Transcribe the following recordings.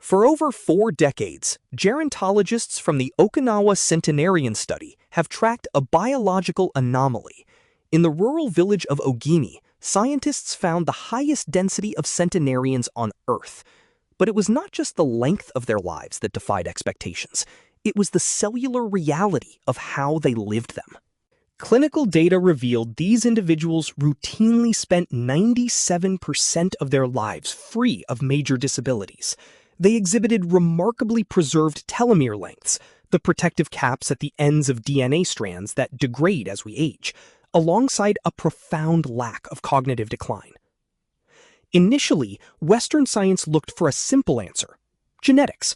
For over 4 decades, gerontologists from the Okinawa centenarian study have tracked a biological anomaly. In the rural village of Ogimi, scientists found the highest density of centenarians on Earth. But it was not just the length of their lives that defied expectations. It was the cellular reality of how they lived them. Clinical data revealed these individuals routinely spent 97% of their lives free of major disabilities. They exhibited remarkably preserved telomere lengths, the protective caps at the ends of DNA strands that degrade as we age, alongside a profound lack of cognitive decline. Initially, Western science looked for a simple answer: genetics.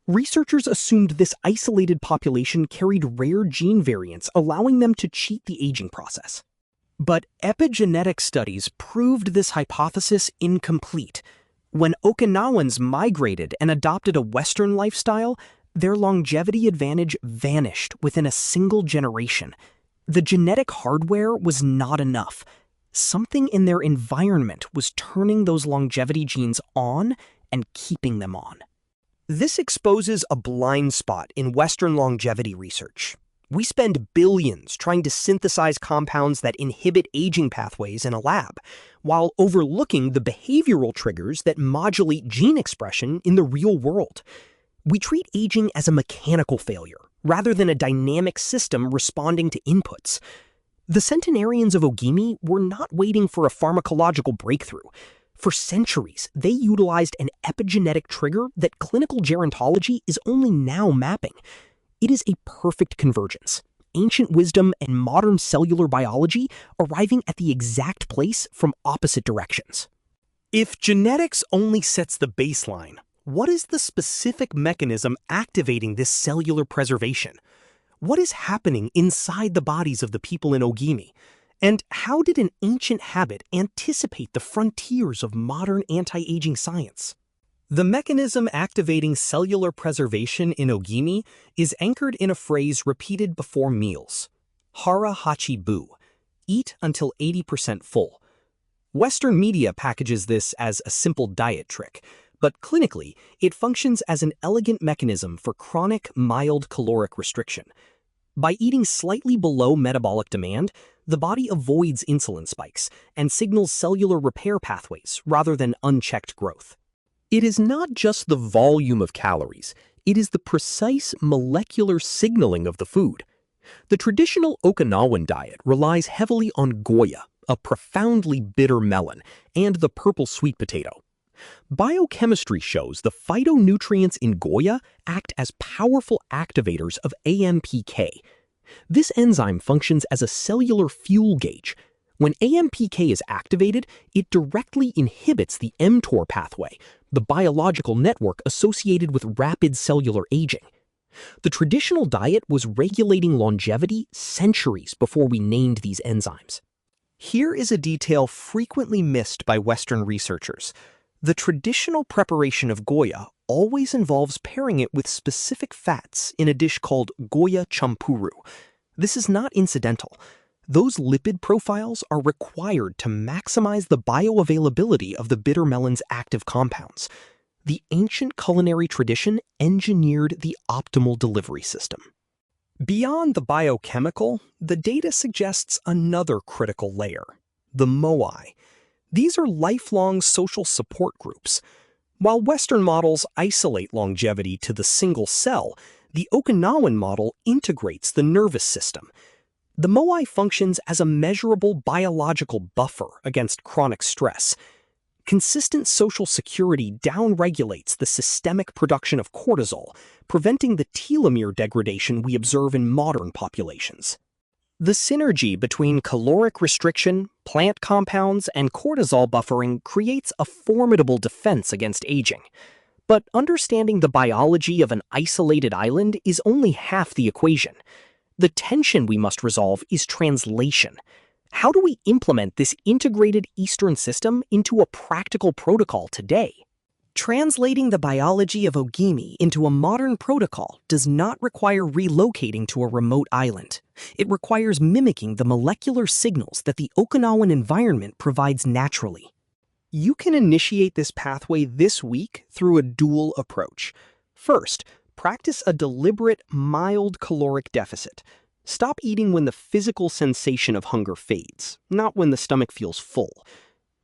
Researchers assumed this isolated population carried rare gene variants, allowing them to cheat the aging process. But epigenetic studies proved this hypothesis incomplete. When Okinawans migrated and adopted a Western lifestyle, their longevity advantage vanished within a single generation. The genetic hardware was not enough. Something in their environment was turning those longevity genes on and keeping them on. This exposes a blind spot in Western longevity research. We spend billions trying to synthesize compounds that inhibit aging pathways in a lab, while overlooking the behavioral triggers that modulate gene expression in the real world. We treat aging as a mechanical failure, rather than a dynamic system responding to inputs. The centenarians of Ogimi were not waiting for a pharmacological breakthrough. For centuries, they utilized an epigenetic trigger that clinical gerontology is only now mapping. It is a perfect convergence: ancient wisdom and modern cellular biology arriving at the exact place from opposite directions. If genetics only sets the baseline, what is the specific mechanism activating this cellular preservation? What is happening inside the bodies of the people in Ogimi? And how did an ancient habit anticipate the frontiers of modern anti-aging science? The mechanism activating cellular preservation in Ogimi is anchored in a phrase repeated before meals: Hara Hachi Bu, eat until 80% full. Western media packages this as a simple diet trick, but clinically, it functions as an elegant mechanism for chronic, mild caloric restriction. By eating slightly below metabolic demand, the body avoids insulin spikes and signals cellular repair pathways rather than unchecked growth. It is not just the volume of calories, it is the precise molecular signaling of the food. The traditional Okinawan diet relies heavily on Goya, a profoundly bitter melon, and the purple sweet potato. Biochemistry shows the phytonutrients in Goya act as powerful activators of AMPK. This enzyme functions as a cellular fuel gauge. When AMPK is activated, it directly inhibits the mTOR pathway, the biological network associated with rapid cellular aging. The traditional diet was regulating longevity centuries before we named these enzymes. Here is a detail frequently missed by Western researchers. The traditional preparation of Goya always involves pairing it with specific fats in a dish called Goya champuru. This is not incidental. Those lipid profiles are required to maximize the bioavailability of the bitter melon's active compounds. The ancient culinary tradition engineered the optimal delivery system. Beyond the biochemical, the data suggests another critical layer: the moai. These are lifelong social support groups. While Western models isolate longevity to the single cell, the Okinawan model integrates the nervous system. The moai functions as a measurable biological buffer against chronic stress. Consistent social security downregulates the systemic production of cortisol, preventing the telomere degradation we observe in modern populations. The synergy between caloric restriction, plant compounds, and cortisol buffering creates a formidable defense against aging. But understanding the biology of an isolated island is only half the equation. The tension we must resolve is translation. How do we implement this integrated Eastern system into a practical protocol today? Translating the biology of Ogimi into a modern protocol does not require relocating to a remote island. It requires mimicking the molecular signals that the Okinawan environment provides naturally. You can initiate this pathway this week through a dual approach. First, practice a deliberate, mild caloric deficit. Stop eating when the physical sensation of hunger fades, not when the stomach feels full.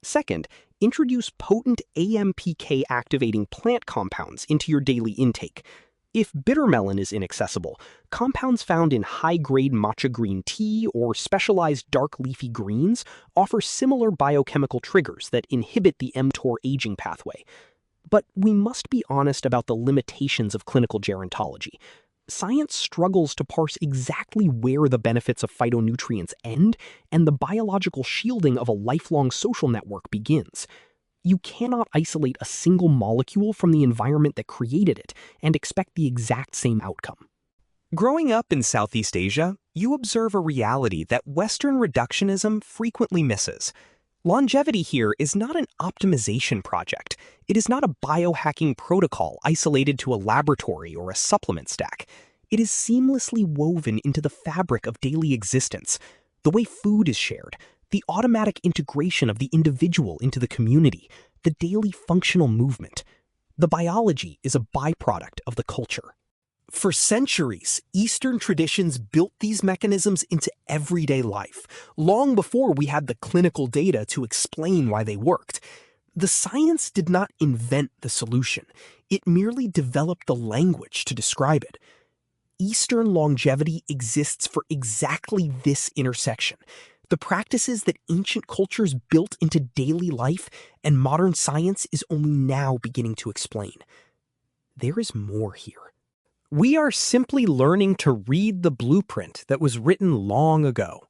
Second, introduce potent AMPK-activating plant compounds into your daily intake. If bitter melon is inaccessible, compounds found in high-grade matcha green tea or specialized dark leafy greens offer similar biochemical triggers that inhibit the mTOR aging pathway. But we must be honest about the limitations of clinical gerontology. Science struggles to parse exactly where the benefits of phytonutrients end and the biological shielding of a lifelong social network begins. You cannot isolate a single molecule from the environment that created it and expect the exact same outcome. Growing up in Southeast Asia, you observe a reality that Western reductionism frequently misses. Longevity here is not an optimization project. It is not a biohacking protocol isolated to a laboratory or a supplement stack. It is seamlessly woven into the fabric of daily existence, the way food is shared, the automatic integration of the individual into the community, the daily functional movement. The biology is a byproduct of the culture. For centuries, Eastern traditions built these mechanisms into everyday life, long before we had the clinical data to explain why they worked. The science did not invent the solution. It merely developed the language to describe it. Eastern longevity exists for exactly this intersection. The practices that ancient cultures built into daily life and modern science is only now beginning to explain. There is more here. We are simply learning to read the blueprint that was written long ago.